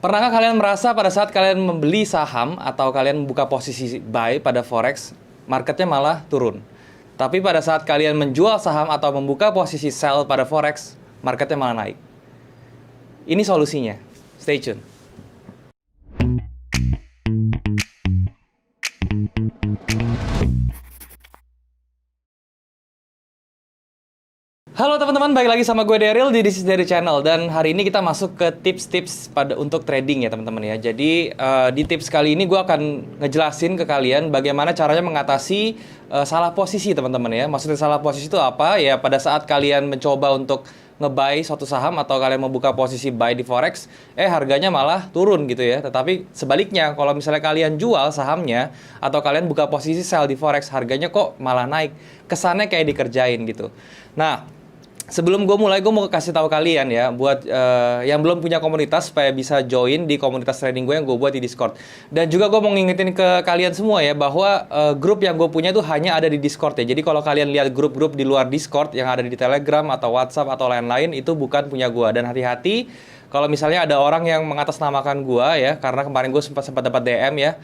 Pernahkah kalian merasa pada saat kalian membeli saham atau kalian membuka posisi buy pada forex, marketnya malah turun? Tapi pada saat kalian menjual saham atau membuka posisi sell pada forex, marketnya malah naik. Ini solusinya. Stay tune. Halo teman-teman, balik lagi sama gue Daryl di This is Daryl Channel. Dan hari ini kita masuk ke tips-tips untuk trading ya teman-teman ya. Jadi di tips kali ini gue akan ngejelasin ke kalian bagaimana caranya mengatasi salah posisi teman-teman ya. Maksudnya salah posisi itu apa? Ya pada saat kalian mencoba untuk nge-buy suatu saham atau kalian membuka posisi buy di forex, harganya malah turun gitu ya. Tetapi sebaliknya, kalau misalnya kalian jual sahamnya atau kalian buka posisi sell di forex, harganya kok malah naik. Kesannya kayak dikerjain gitu. Nah, sebelum gue mulai, gue mau kasih tahu kalian ya, buat yang belum punya komunitas supaya bisa join di komunitas trading gue yang gue buat di Discord. Dan juga gue mau ngingetin ke kalian semua ya, bahwa grup yang gue punya itu hanya ada di Discord ya. Jadi kalau kalian lihat grup-grup di luar Discord yang ada di Telegram atau WhatsApp atau lain-lain, itu bukan punya gue. Dan hati-hati kalau misalnya ada orang yang mengatasnamakan gue ya, karena kemarin gue sempat dapat DM ya.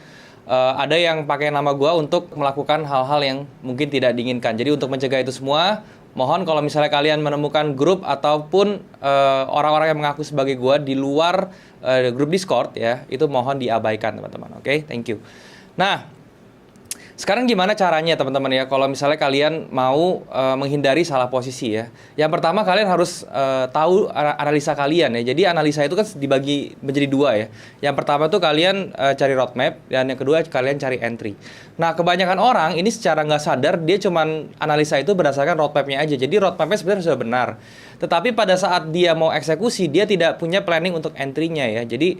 Ada yang pakai nama gue untuk melakukan hal-hal yang mungkin tidak diinginkan. Jadi untuk mencegah itu semua, mohon kalau misalnya kalian menemukan grup ataupun orang-orang yang mengaku sebagai gua di luar grup Discord ya, itu mohon diabaikan teman-teman. Oke, thank you. Nah, sekarang gimana caranya teman-teman ya kalau misalnya kalian mau menghindari salah posisi ya. Yang pertama kalian harus tahu analisa kalian ya. Jadi analisa itu kan dibagi menjadi dua ya. Yang pertama tuh kalian cari roadmap dan yang kedua kalian cari entry. Nah kebanyakan orang ini secara nggak sadar dia cuman analisa itu berdasarkan roadmapnya aja. Jadi roadmapnya sebenarnya sudah benar. Tetapi pada saat dia mau eksekusi dia tidak punya planning untuk entry-nya ya. Jadi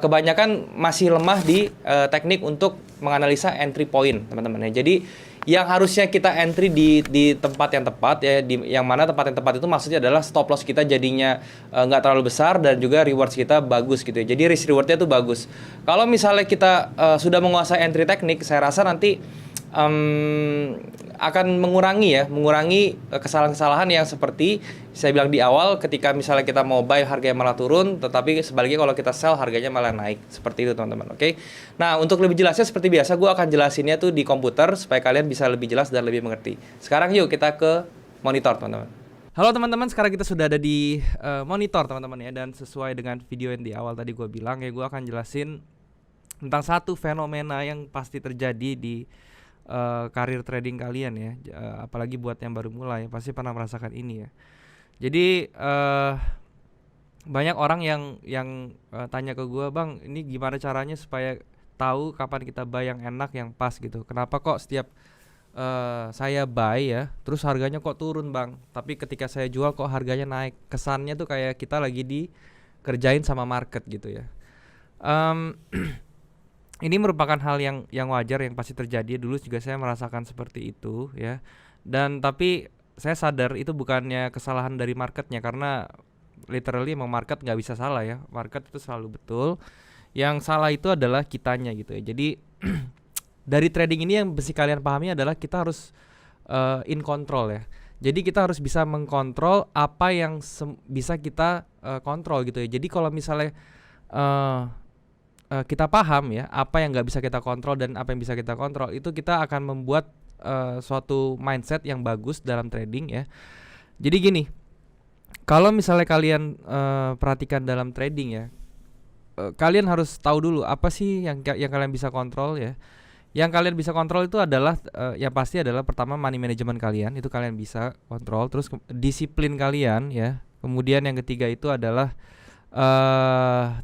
kebanyakan masih lemah di teknik untuk menganalisa entry point teman-teman ya. Jadi yang harusnya kita entry di tempat yang tepat ya, yang mana tempat yang tepat itu maksudnya adalah stop loss kita jadinya nggak terlalu besar dan juga rewards kita bagus gitu ya. Jadi risk rewardnya itu bagus. Kalau misalnya kita sudah menguasai entry teknik, saya rasa nanti akan mengurangi kesalahan-kesalahan yang seperti saya bilang di awal, ketika misalnya kita mau buy harganya malah turun, tetapi sebaliknya kalau kita sell harganya malah naik. Seperti itu teman-teman, oke? Nah, untuk lebih jelasnya seperti biasa, gue akan jelasinnya tuh di komputer supaya kalian bisa lebih jelas dan lebih mengerti. Sekarang yuk kita ke monitor teman-teman. Halo teman-teman, sekarang kita sudah ada di monitor teman-teman ya. Dan sesuai dengan video yang di awal tadi gue bilang ya, gue akan jelasin tentang satu fenomena yang pasti terjadi di karir trading kalian ya, apalagi buat yang baru mulai pasti pernah merasakan ini ya. Jadi banyak orang yang tanya ke gue, bang ini gimana caranya supaya tahu kapan kita buy yang enak yang pas gitu. Kenapa kok setiap saya buy ya terus harganya kok turun bang, tapi ketika saya jual kok harganya naik. Kesannya tuh kayak kita lagi dikerjain sama market gitu ya. Ini merupakan hal yang wajar yang pasti terjadi. Dulu juga saya merasakan seperti itu ya. Dan tapi saya sadar itu bukannya kesalahan dari marketnya, karena literally emang market nggak bisa salah ya. Market itu selalu betul. Yang salah itu adalah kitanya gitu ya. Jadi dari trading ini yang mesti kalian pahami adalah kita harus in control ya. Jadi kita harus bisa mengkontrol apa yang bisa kita kontrol gitu ya. Jadi kalau misalnya kita paham ya apa yang nggak bisa kita kontrol dan apa yang bisa kita kontrol, itu kita akan membuat suatu mindset yang bagus dalam trading ya. Jadi gini, kalau misalnya kalian perhatikan dalam trading ya, kalian harus tahu dulu apa sih yang kalian bisa kontrol ya. Yang kalian bisa kontrol itu adalah yang pasti adalah pertama money management kalian, itu kalian bisa kontrol. Terus disiplin kalian ya. Kemudian yang ketiga itu adalah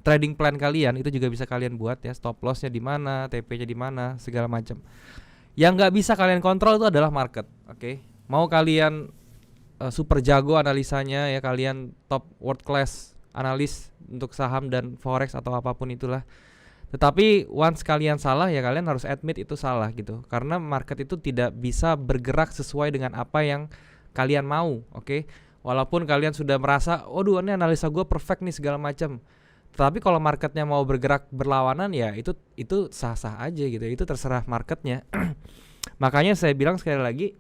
trading plan kalian, itu juga bisa kalian buat ya, stop lossnya di mana, TP-nya di mana, segala macam. Yang nggak bisa kalian kontrol itu adalah market, oke? Mau kalian super jago analisanya ya, kalian top world class analis untuk saham dan forex atau apapun itulah, tetapi once kalian salah ya kalian harus admit itu salah gitu, karena market itu tidak bisa bergerak sesuai dengan apa yang kalian mau, oke? Walaupun kalian sudah merasa, waduh ini analisa gue perfect nih segala macam, tapi kalau marketnya mau bergerak berlawanan ya itu sah-sah aja gitu. Itu terserah marketnya. Makanya saya bilang sekali lagi,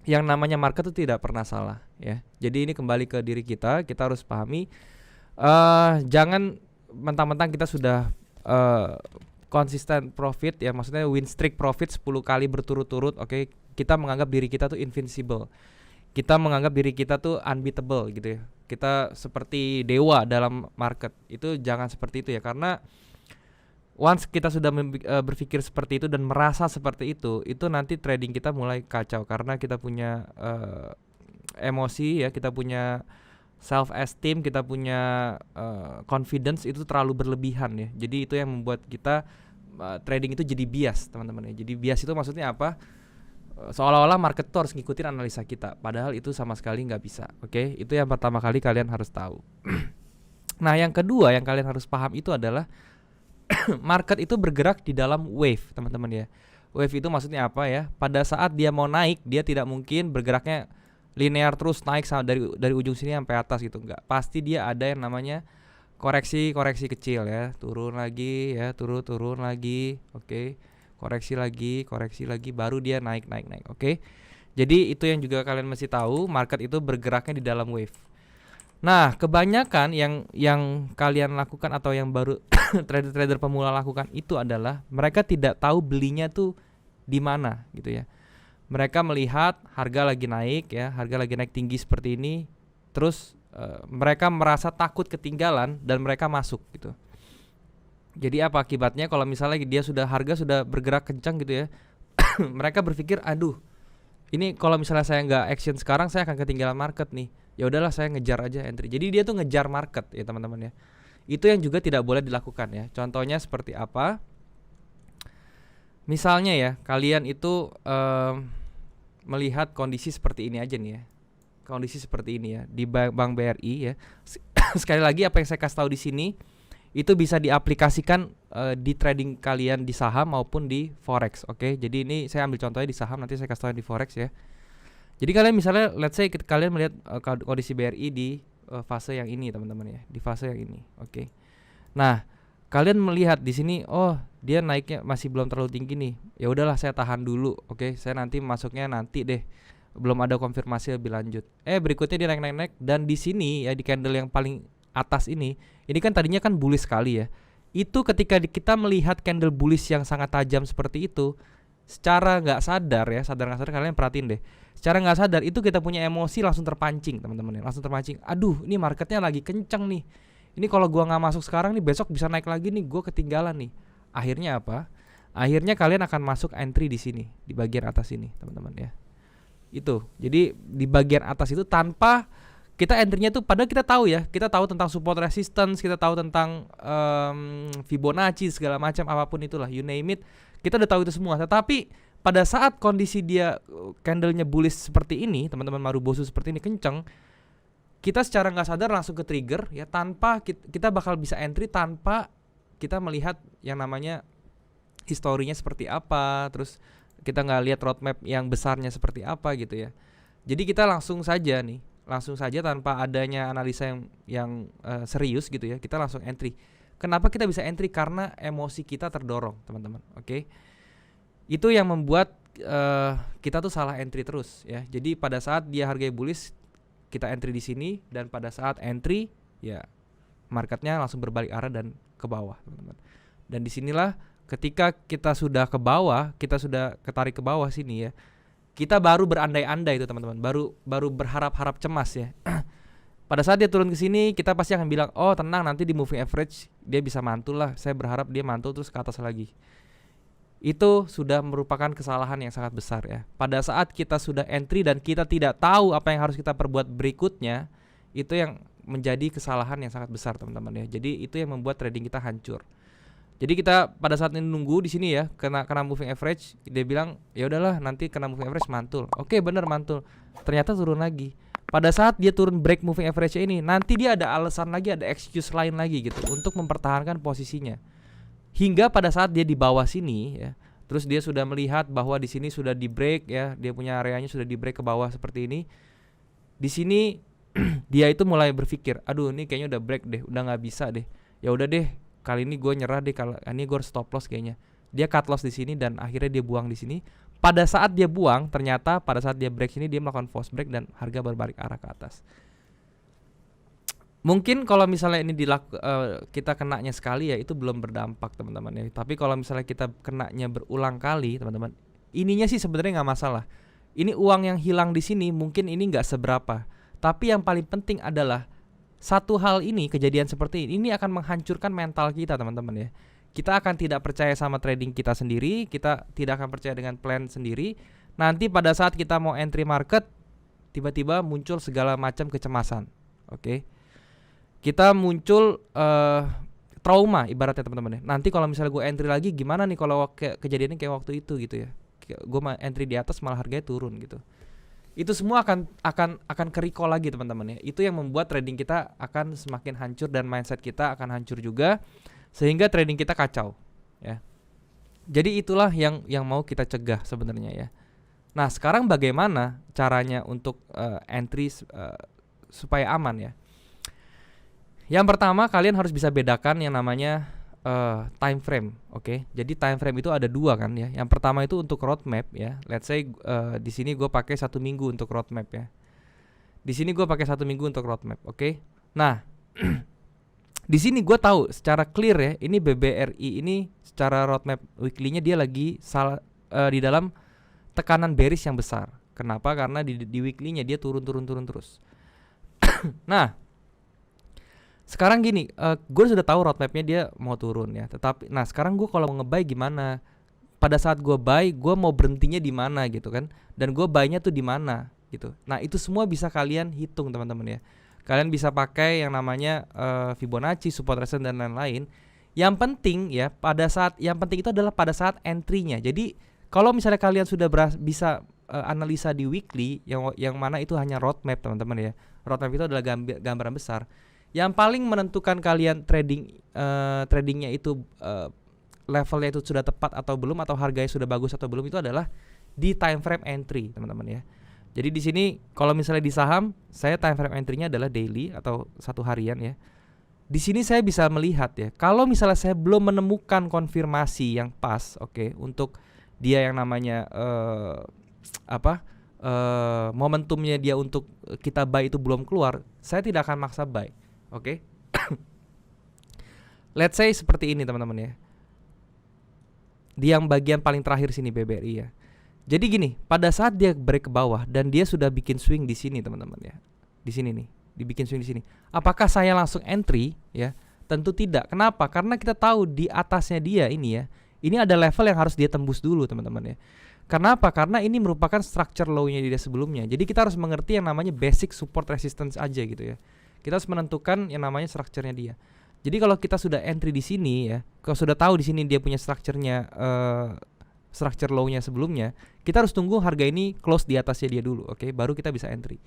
yang namanya market itu tidak pernah salah ya. Jadi ini kembali ke diri kita harus pahami, jangan mentang-mentang kita sudah konsisten profit ya, maksudnya win streak profit 10 kali berturut-turut, oke, kita menganggap diri kita tuh invincible. Kita menganggap diri kita tuh unbeatable gitu ya. Kita seperti dewa dalam market. Itu jangan seperti itu ya, karena once kita sudah berpikir seperti itu dan merasa seperti itu nanti trading kita mulai kacau karena kita punya emosi ya, kita punya self esteem, kita punya confidence itu terlalu berlebihan ya. Jadi itu yang membuat kita trading itu jadi bias, teman-teman ya. Jadi bias itu maksudnya apa? Seolah-olah market itu harus ngikutin analisa kita, padahal itu sama sekali nggak bisa. Oke, itu yang pertama kali kalian harus tahu. Nah, yang kedua yang kalian harus paham itu adalah market itu bergerak di dalam wave, teman-teman ya. Wave itu maksudnya apa ya? Pada saat dia mau naik, dia tidak mungkin bergeraknya linear terus naik dari ujung sini sampai atas gitu, enggak. Pasti dia ada yang namanya koreksi kecil ya, turun lagi ya, turun lagi, oke. Koreksi lagi, baru dia naik, oke. Jadi itu yang juga kalian mesti tahu, market itu bergeraknya di dalam wave. Nah, kebanyakan yang kalian lakukan atau yang baru trader-trader pemula lakukan itu adalah mereka tidak tahu belinya tuh di mana gitu ya. Mereka melihat harga lagi naik ya, harga lagi naik tinggi seperti ini, terus mereka merasa takut ketinggalan dan mereka masuk gitu. Jadi apa akibatnya kalau misalnya harga sudah bergerak kencang gitu ya, mereka berpikir, aduh, ini kalau misalnya saya nggak action sekarang saya akan ketinggalan market nih. Ya udahlah saya ngejar aja entry. Jadi dia tuh ngejar market ya teman-teman ya. Itu yang juga tidak boleh dilakukan ya. Contohnya seperti apa? Misalnya ya, kalian itu melihat kondisi seperti ini aja nih ya. Kondisi seperti ini ya di Bank BRI ya. Sekali lagi apa yang saya kasih tahu di sini itu bisa diaplikasikan di trading kalian di saham maupun di forex, oke? Jadi ini saya ambil contohnya di saham, nanti saya kasih tahu di forex ya. Jadi kalian misalnya let's say kalian melihat kondisi BRI di fase yang ini teman-teman ya, di fase yang ini, oke. Nah, kalian melihat di sini, oh dia naiknya masih belum terlalu tinggi nih. Ya udahlah saya tahan dulu, oke. Saya nanti masuknya nanti deh. Belum ada konfirmasi lebih lanjut. Berikutnya dia naik dan di sini ya di candle yang paling atas ini kan tadinya kan bullish sekali ya. Itu ketika kita melihat candle bullish yang sangat tajam seperti itu, secara nggak sadar ya, sadar nggak sadar kalian perhatiin deh. Secara nggak sadar itu kita punya emosi langsung terpancing teman-teman ya, langsung terpancing. Aduh, ini marketnya lagi kenceng nih. Ini kalau gua nggak masuk sekarang nih besok bisa naik lagi nih, gua ketinggalan nih. Akhirnya apa? Akhirnya kalian akan masuk entry di sini, di bagian atas ini, teman-teman ya. Itu. Jadi di bagian atas itu tanpa kita entry-nya tuh padahal kita tahu ya, kita tahu tentang support resistance, kita tahu tentang Fibonacci segala macam apapun itulah, you name it. Kita udah tahu itu semua. Tetapi pada saat kondisi dia candlenya bullish seperti ini, teman-teman Marubozu seperti ini kenceng, kita secara nggak sadar langsung ke trigger ya, tanpa kita bakal bisa entry tanpa kita melihat yang namanya historinya seperti apa, terus kita nggak lihat roadmap yang besarnya seperti apa gitu ya. Jadi kita langsung saja tanpa adanya analisa yang serius gitu ya, kita langsung entry. Kenapa kita bisa entry? Karena emosi kita terdorong, teman-teman. Oke. Itu yang membuat kita tuh salah entry terus ya. Jadi pada saat dia harga bullish kita entry di sini, dan pada saat entry ya marketnya langsung berbalik arah dan ke bawah, teman-teman. Dan disinilah ketika kita sudah ke bawah, kita sudah ketarik ke bawah sini ya, kita baru berandai-andai itu teman-teman, baru berharap-harap cemas ya. Pada saat dia turun ke sini, kita pasti akan bilang, oh tenang, nanti di moving average dia bisa mantul lah. Saya berharap dia mantul terus ke atas lagi. Itu sudah merupakan kesalahan yang sangat besar ya. Pada saat kita sudah entry dan kita tidak tahu apa yang harus kita perbuat berikutnya, itu yang menjadi kesalahan yang sangat besar, teman-teman ya. Jadi itu yang membuat trading kita hancur. Jadi kita pada saat ini nunggu di sini ya, kena moving average, dia bilang ya udahlah nanti kena moving average mantul. Oke, benar mantul. Ternyata turun lagi. Pada saat dia turun break moving average ini, nanti dia ada alasan lagi, ada excuse lain lagi gitu untuk mempertahankan posisinya. Hingga pada saat dia di bawah sini ya, terus dia sudah melihat bahwa di sini sudah di break ya, dia punya areanya sudah di break ke bawah seperti ini. Di sini dia itu mulai berpikir, aduh ini kayaknya udah break deh, udah nggak bisa deh. Ya udah deh, kali ini gue nyerah deh, kalau ini gue harus stop loss kayaknya. Dia cut loss di sini dan akhirnya dia buang di sini. Pada saat dia buang, ternyata pada saat dia break sini dia melakukan false break dan harga berbalik arah ke atas. Mungkin kalau misalnya ini kita kenanya sekali ya itu belum berdampak teman-teman ya. Tapi kalau misalnya kita kenanya berulang kali teman-teman, ininya sih sebenarnya nggak masalah. Ini uang yang hilang di sini mungkin ini nggak seberapa. Tapi yang paling penting adalah satu hal ini, kejadian seperti ini akan menghancurkan mental kita teman-teman ya. Kita akan tidak percaya sama trading kita sendiri, kita tidak akan percaya dengan plan sendiri. Nanti pada saat kita mau entry market, tiba-tiba muncul segala macam kecemasan. Oke. Kita muncul trauma ibaratnya teman-teman ya. Nanti kalau misalnya gue entry lagi gimana nih kalau kejadiannya kayak waktu itu gitu ya. Gue entry di atas malah harganya turun gitu. Itu semua akan ke-recall lagi teman-teman ya. Itu yang membuat trading kita akan semakin hancur dan mindset kita akan hancur juga sehingga trading kita kacau ya. Jadi itulah yang mau kita cegah sebenarnya ya. Nah, sekarang bagaimana caranya untuk entry supaya aman ya? Yang pertama kalian harus bisa bedakan yang namanya time frame, oke? Jadi time frame itu ada dua kan ya. Yang pertama itu untuk roadmap ya. Let's say di sini gue pakai 1 minggu untuk roadmap ya. Di sini gue pakai 1 minggu untuk roadmap, oke? Nah, di sini gue tahu secara clear ya. Ini BBRI ini secara roadmap weekly-nya dia lagi di dalam tekanan bearish yang besar. Kenapa? Karena di weekly-nya dia turun terus. Nah, sekarang gini, gue sudah tahu roadmapnya dia mau turun ya. Tetapi, nah sekarang gue kalau mau nge-buy gimana? Pada saat gue buy, gue mau berhentinya di mana gitu kan? Dan gue buy-nya tuh di mana gitu. Nah itu semua bisa kalian hitung teman-teman ya. Kalian bisa pakai yang namanya Fibonacci, support resistance dan lain-lain. Yang penting ya, yang penting itu adalah pada saat entry-nya. Jadi kalau misalnya kalian sudah bisa analisa di weekly, yang mana itu hanya roadmap teman-teman ya. Roadmap itu adalah gambaran besar. Yang paling menentukan kalian tradingnya itu levelnya itu sudah tepat atau belum, atau harganya sudah bagus atau belum, itu adalah di time frame entry teman-teman ya. Jadi di sini kalau misalnya di saham, saya time frame entry-nya adalah daily atau 1 harian ya. Di sini saya bisa melihat ya, kalau misalnya saya belum menemukan konfirmasi yang pas, oke, untuk dia yang namanya momentumnya dia untuk kita buy itu belum keluar, saya tidak akan maksa buy. Oke. Let's say seperti ini teman-teman ya. Di yang bagian paling terakhir sini BBRI ya. Jadi gini, pada saat dia break ke bawah dan dia sudah bikin swing di sini teman-teman ya. Di sini nih, dibikin swing di sini. Apakah saya langsung entry ya? Tentu tidak. Kenapa? Karena kita tahu di atasnya dia ini ya. Ini ada level yang harus dia tembus dulu teman-teman ya. Kenapa? Karena ini merupakan structure low-nya dia sebelumnya. Jadi kita harus mengerti yang namanya basic support resistance aja gitu ya. Kita harus menentukan yang namanya structure-nya dia. Jadi kalau kita sudah entry di sini ya, kalau sudah tahu di sini dia punya structure-nya structure low-nya sebelumnya, kita harus tunggu harga ini close di atasnya dia dulu, oke? Baru kita bisa entry.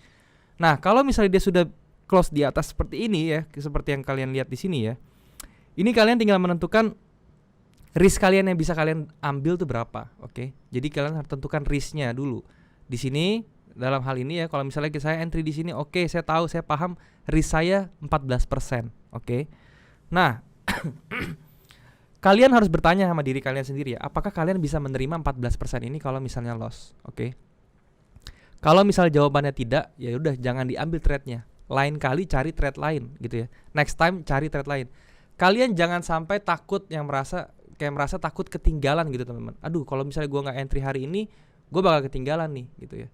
Nah, kalau misalnya dia sudah close di atas seperti ini ya, seperti yang kalian lihat di sini ya. Ini kalian tinggal menentukan risk kalian yang bisa kalian ambil tuh berapa, oke? Jadi kalian harus tentukan risknya dulu. Di sini dalam hal ini ya, kalau misalnya saya entry di sini, oke, saya tahu, saya paham risk saya 14%, oke. Nah, kalian harus bertanya sama diri kalian sendiri ya, apakah kalian bisa menerima 14% ini kalau misalnya loss, oke? Kalau misalnya jawabannya tidak, ya udah jangan diambil trade-nya. Lain kali cari trade lain gitu ya. Next time cari trade lain. Kalian jangan sampai takut merasa takut ketinggalan gitu teman-teman. Aduh, kalau misalnya gue nggak entry hari ini, gue bakal ketinggalan nih gitu ya.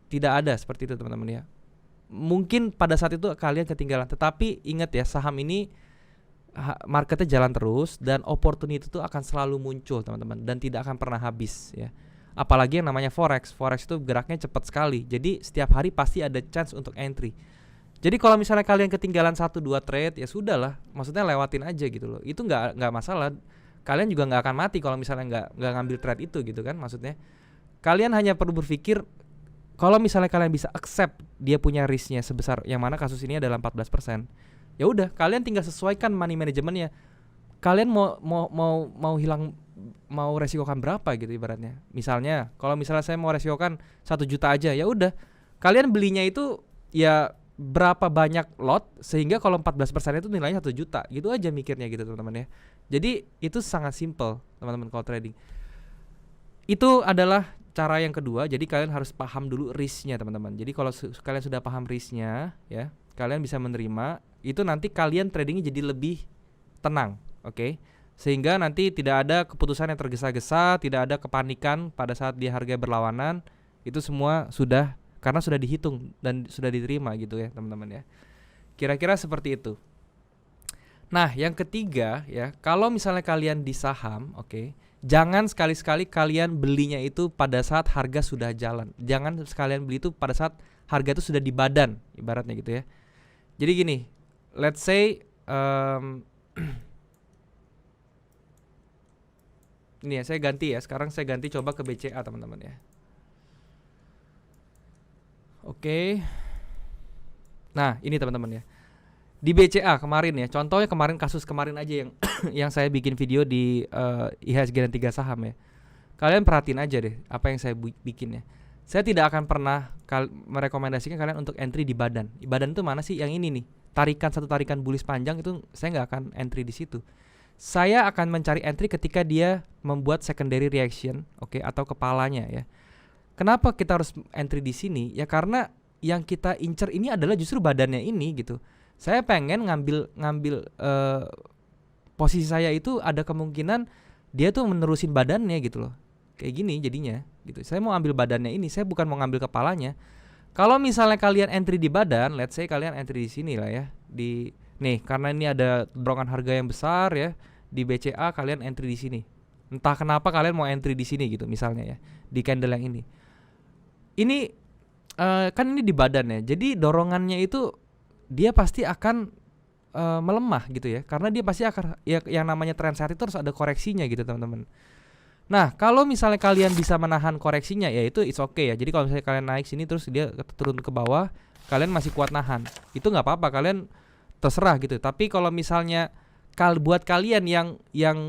Tidak ada seperti itu teman-teman ya. Mungkin pada saat itu kalian ketinggalan, tetapi ingat ya, saham ini marketnya jalan terus dan opportunity itu akan selalu muncul teman-teman, dan tidak akan pernah habis ya. Apalagi yang namanya forex itu geraknya cepat sekali. Jadi setiap hari pasti ada chance untuk entry. Jadi kalau misalnya kalian ketinggalan 1-2 trade, ya sudahlah, maksudnya lewatin aja gitu loh. Itu nggak masalah. Kalian juga nggak akan mati kalau misalnya nggak ngambil trade itu gitu kan, maksudnya. Kalian hanya perlu berpikir, kalau misalnya kalian bisa accept dia punya risknya sebesar yang mana kasus ini adalah 14%, ya udah, kalian tinggal sesuaikan money managementnya. Kalian mau resikokan berapa gitu ibaratnya. Misalnya, kalau misalnya saya mau resikokan 1 juta aja, ya udah, kalian belinya itu ya berapa banyak lot sehingga kalau 14% itu nilainya 1 juta. Gitu aja mikirnya gitu teman-teman ya. Jadi itu sangat simple teman-teman kalau trading. Itu adalah cara yang kedua. Jadi kalian harus paham dulu risknya teman-teman. Jadi kalau kalian sudah paham risknya ya, kalian bisa menerima itu nanti kalian tradingnya jadi lebih tenang, oke? Sehingga nanti tidak ada keputusan yang tergesa-gesa, tidak ada kepanikan pada saat di harga berlawanan. Itu semua karena sudah dihitung dan sudah diterima gitu ya teman-teman ya. Kira-kira seperti itu. Nah, yang ketiga ya, kalau misalnya kalian di saham, oke, jangan sekali-sekali kalian belinya itu pada saat harga sudah jalan. Jangan sekalian beli itu pada saat harga itu sudah di badan, ibaratnya gitu ya. Jadi gini, let's say ini ya, saya ganti ya. Sekarang saya ganti coba ke BCA teman-teman ya. Oke. Nah, ini teman-teman ya. Di BCA kemarin ya, contohnya kasus kemarin aja yang yang saya bikin video di IHSG dan 3 saham ya. Kalian perhatiin aja deh apa yang saya bikin ya. Saya tidak akan pernah merekomendasikan kalian untuk entry di badan. Di badan itu mana sih? Yang ini nih. Satu tarikan bullish panjang itu saya nggak akan entry di situ. Saya akan mencari entry ketika dia membuat secondary reaction, oke, atau kepalanya ya. Kenapa kita harus entry di sini? Ya karena yang kita incer ini adalah justru badannya ini gitu. Saya pengen ngambil posisi saya itu ada kemungkinan dia tuh menerusin badannya gitu loh. Kayak gini jadinya gitu. Saya mau ambil badannya ini, saya bukan mau ngambil kepalanya. Kalau misalnya kalian entry di badan, let's say kalian entry di sini lah ya. Nih, karena ini ada dorongan harga yang besar ya di BCA, kalian entry di sini. Entah kenapa kalian mau entry di sini gitu misalnya ya, di candle yang ini. Ini kan ini di badan ya. Jadi dorongannya itu dia pasti akan melemah gitu ya, karena dia pasti akan ya, yang namanya trend chart itu harus ada koreksinya gitu teman-teman. Nah, kalau misalnya kalian bisa menahan koreksinya ya itu it's okay ya. Jadi kalau misalnya kalian naik sini terus dia turun ke bawah, kalian masih kuat nahan, itu nggak apa-apa, kalian terserah gitu. Tapi kalau misalnya buat kalian yang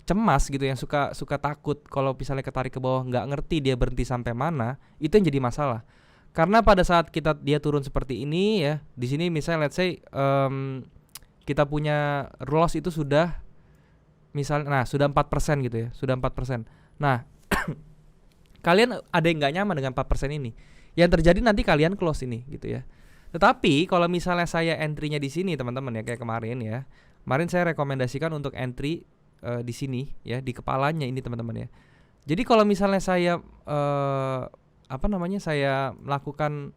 cemas gitu, yang suka takut kalau misalnya ketarik ke bawah, nggak ngerti dia berhenti sampai mana, itu yang jadi masalah. Karena pada saat dia turun seperti ini ya, di sini misalnya let's say kita punya loss itu sudah misalnya, sudah 4% gitu ya, sudah 4%. Nah, kalian ada yang nggak nyaman dengan 4% ini. Yang terjadi nanti kalian close ini gitu ya. Tetapi kalau misalnya saya entry-nya di sini teman-teman ya, kayak kemarin ya. Kemarin saya rekomendasikan untuk entry di sini ya, di kepalanya ini teman-teman ya. Jadi kalau misalnya saya saya melakukan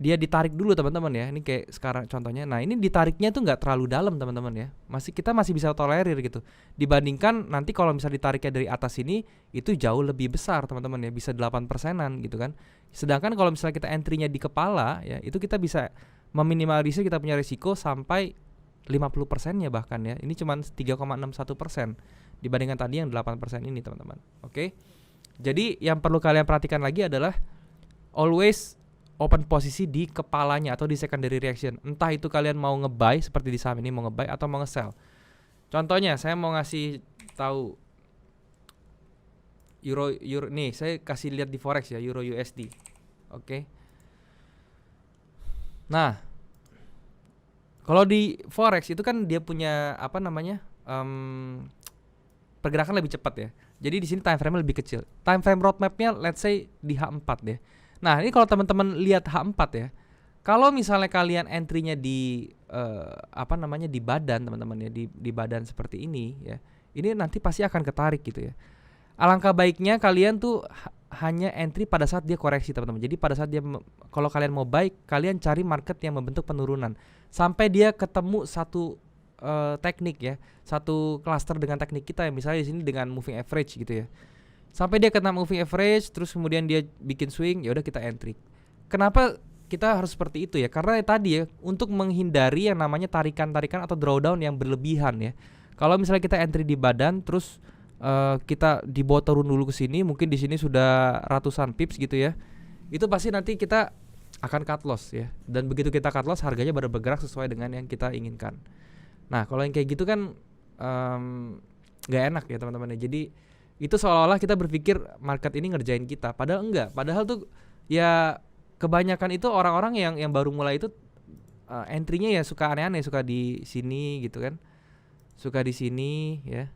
dia ditarik dulu teman-teman ya. Ini kayak sekarang contohnya. Nah, ini ditariknya tuh nggak terlalu dalam teman-teman ya. Kita masih bisa tolerir gitu. Dibandingkan nanti kalau misalnya ditariknya dari atas ini itu jauh lebih besar teman-teman ya, bisa 8%-an gitu kan. Sedangkan kalau misalnya kita entry-nya di kepala ya, itu kita bisa meminimalisir kita punya risiko sampai 50%-nya bahkan ya. Ini cuma 3,61% dibandingkan tadi yang 8% ini teman-teman. Oke. Jadi yang perlu kalian perhatikan lagi adalah always open posisi di kepalanya atau di secondary reaction. Entah itu kalian mau nge-buy seperti di saham ini, mau nge-buy atau mau nge-sell. Contohnya saya mau ngasih tahu euro nih, saya kasih lihat di forex ya, euro USD. Oke. Nah, kalau di forex itu kan dia punya pergerakan lebih cepat ya. Jadi di sini time frame lebih kecil. Time frame roadmap-nya let's say di H4 ya. Nah, ini kalau teman-teman lihat H4 ya. Kalau misalnya kalian entry-nya di di badan teman-teman ya, di badan seperti ini ya. Ini nanti pasti akan ketarik gitu ya. Alangkah baiknya kalian tuh hanya entry pada saat dia koreksi teman-teman. Jadi pada saat kalau kalian mau buy, kalian cari market yang membentuk penurunan sampai dia ketemu satu teknik ya, satu cluster dengan teknik kita ya, misalnya di sini dengan moving average gitu ya. Sampai dia kena moving average, terus kemudian dia bikin swing, ya udah kita entry. Kenapa kita harus seperti itu ya? Karena tadi ya, untuk menghindari yang namanya tarikan-tarikan atau drawdown yang berlebihan ya. Kalau misalnya kita entry di badan, terus kita dibawa turun dulu ke sini, mungkin di sini sudah ratusan pips gitu ya. Itu pasti nanti kita akan cut loss ya. Dan begitu kita cut loss, harganya baru bergerak sesuai dengan yang kita inginkan. Nah, kalau yang kayak gitu kan gak enak ya teman-teman ya. Jadi itu seolah-olah kita berpikir market ini ngerjain kita, padahal enggak. Padahal tuh ya kebanyakan itu orang-orang yang baru mulai itu entry-nya ya suka aneh-aneh, suka di sini gitu kan, suka di sini ya,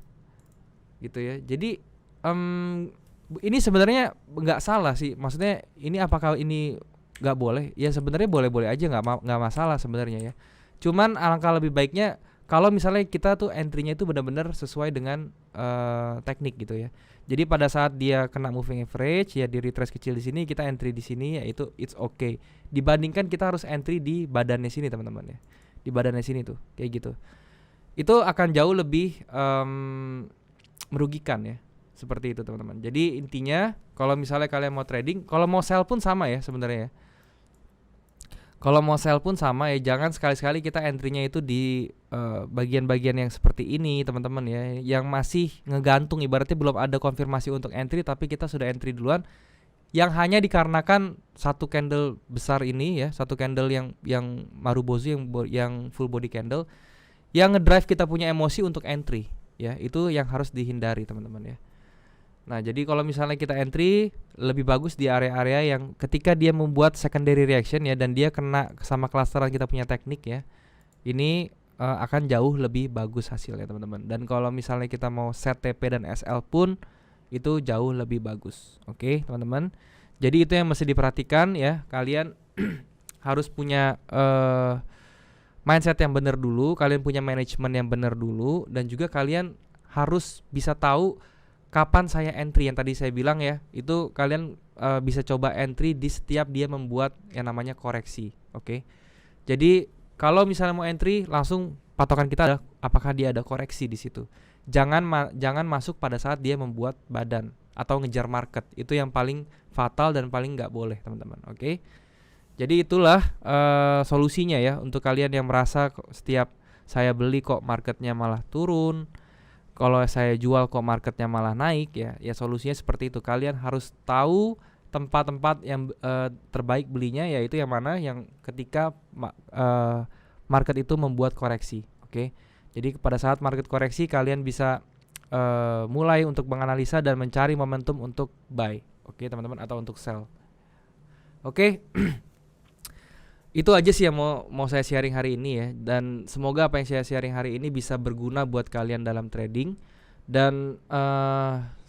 gitu ya. Jadi ini sebenarnya nggak salah sih, maksudnya ini apakah ini nggak boleh, ya sebenarnya boleh-boleh aja, nggak masalah sebenarnya ya. Cuman alangkah lebih baiknya kalau misalnya kita tuh entry-nya itu benar-benar sesuai dengan teknik gitu ya. Jadi pada saat dia kena moving average ya, di retrace kecil di sini, kita entry di sini, ya itu it's okay. Dibandingkan kita harus entry di badannya sini teman-teman ya. Di badannya sini tuh kayak gitu. Itu akan jauh lebih merugikan ya. Seperti itu teman-teman. Jadi intinya kalau misalnya kalian mau trading, kalau mau sell pun sama ya sebenarnya ya. Kalau mau sell pun sama ya, jangan sekali-sekali kita entry-nya itu di bagian-bagian yang seperti ini teman-teman ya, yang masih ngegantung, ibaratnya belum ada konfirmasi untuk entry tapi kita sudah entry duluan, yang hanya dikarenakan satu candle besar ini ya, satu candle yang Marubozu yang full body candle yang ngedrive kita punya emosi untuk entry ya, itu yang harus dihindari teman-teman ya. Nah, jadi kalau misalnya kita entry, lebih bagus di area-area yang ketika dia membuat secondary reaction ya, dan dia kena sama clusteran kita punya teknik ya, ini akan jauh lebih bagus hasilnya teman-teman. Dan kalau misalnya kita mau set TP dan SL pun itu jauh lebih bagus. Oke, teman-teman. Jadi itu yang mesti diperhatikan ya. Kalian harus punya mindset yang benar dulu, kalian punya manajemen yang benar dulu, dan juga kalian harus bisa tahu kapan saya entry. Yang tadi saya bilang ya, itu kalian bisa coba entry di setiap dia membuat yang namanya koreksi. Oke. Jadi kalau misalnya mau entry, langsung patokan kita adalah apakah dia ada koreksi di situ. Jangan masuk pada saat dia membuat badan atau ngejar market. Itu yang paling fatal dan paling nggak boleh teman-teman. Oke. Jadi itulah solusinya ya untuk kalian yang merasa setiap saya beli kok marketnya malah turun, kalau saya jual kok marketnya malah naik ya. Ya solusinya seperti itu. Kalian harus tahu tempat-tempat yang terbaik belinya, yaitu yang mana yang ketika market itu membuat koreksi. Oke. Jadi pada saat market koreksi kalian bisa mulai untuk menganalisa dan mencari momentum untuk buy. Oke teman-teman, atau untuk sell. Oke. Itu aja sih yang mau saya sharing hari ini ya, dan semoga apa yang saya sharing hari ini bisa berguna buat kalian dalam trading, dan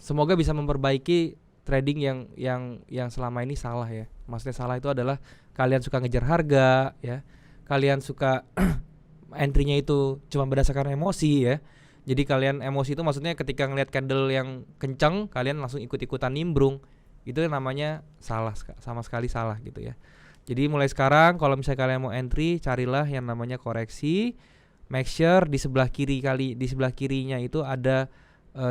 semoga bisa memperbaiki trading yang selama ini salah ya. Maksudnya salah itu adalah kalian suka ngejar harga ya, kalian suka entry-nya itu cuma berdasarkan emosi ya. Jadi kalian emosi itu maksudnya ketika ngelihat candle yang kencang kalian langsung ikut-ikutan nimbrung. Itu namanya salah, sama sekali salah gitu ya. Jadi mulai sekarang kalau misalnya kalian mau entry, carilah yang namanya koreksi. Make sure di sebelah kirinya itu ada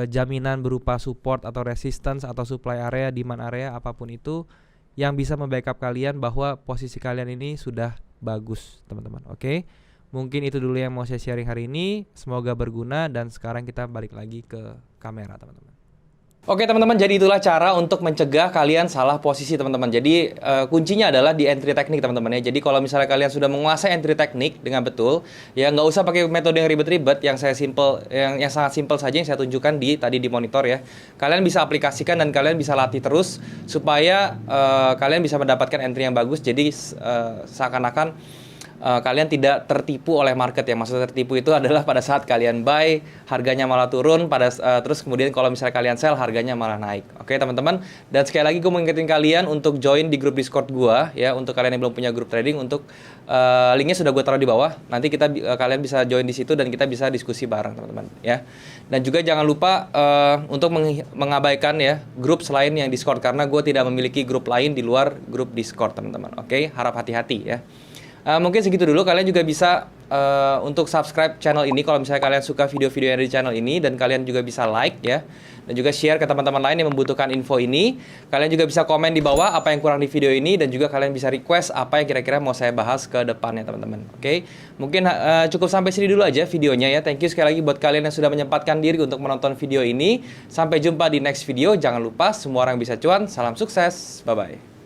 jaminan berupa support atau resistance atau supply area, demand area, apapun itu yang bisa membackup kalian bahwa posisi kalian ini sudah bagus, teman-teman. Oke. Mungkin itu dulu yang mau saya sharing hari ini. Semoga berguna, dan sekarang kita balik lagi ke kamera, teman-teman. Oke teman-teman, jadi itulah cara untuk mencegah kalian salah posisi teman-teman. Jadi kuncinya adalah di entry teknik teman-teman ya. Jadi kalau misalnya kalian sudah menguasai entry teknik dengan betul, ya nggak usah pakai metode yang ribet-ribet, yang sangat simple saja yang saya tunjukkan tadi di monitor ya. Kalian bisa aplikasikan dan kalian bisa latih terus supaya kalian bisa mendapatkan entry yang bagus. Jadi seakan-akan kalian tidak tertipu oleh market ya. Maksudnya tertipu itu adalah pada saat kalian buy harganya malah turun, terus kemudian kalau misalnya kalian sell harganya malah naik. Oke teman-teman, dan sekali lagi gue mau ingetin kalian untuk join di grup Discord gue ya. Untuk kalian yang belum punya grup trading, untuk linknya sudah gue taruh di bawah. Nanti kalian bisa join di situ dan kita bisa diskusi bareng teman-teman ya. Dan juga jangan lupa untuk mengabaikan ya grup selain yang Discord, karena gue tidak memiliki grup lain di luar grup Discord teman-teman. Oke, harap hati-hati ya. Mungkin segitu dulu. Kalian juga bisa untuk subscribe channel ini kalau misalnya kalian suka video-video yang ada di channel ini, dan kalian juga bisa like ya, dan juga share ke teman-teman lain yang membutuhkan info ini. Kalian juga bisa komen di bawah apa yang kurang di video ini, dan juga kalian bisa request apa yang kira-kira mau saya bahas ke depannya teman-teman. Oke, mungkin cukup sampai sini dulu aja videonya ya. Thank you sekali lagi buat kalian yang sudah menyempatkan diri untuk menonton video ini. Sampai jumpa di next video. Jangan lupa semua orang bisa cuan. Salam sukses. Bye-bye.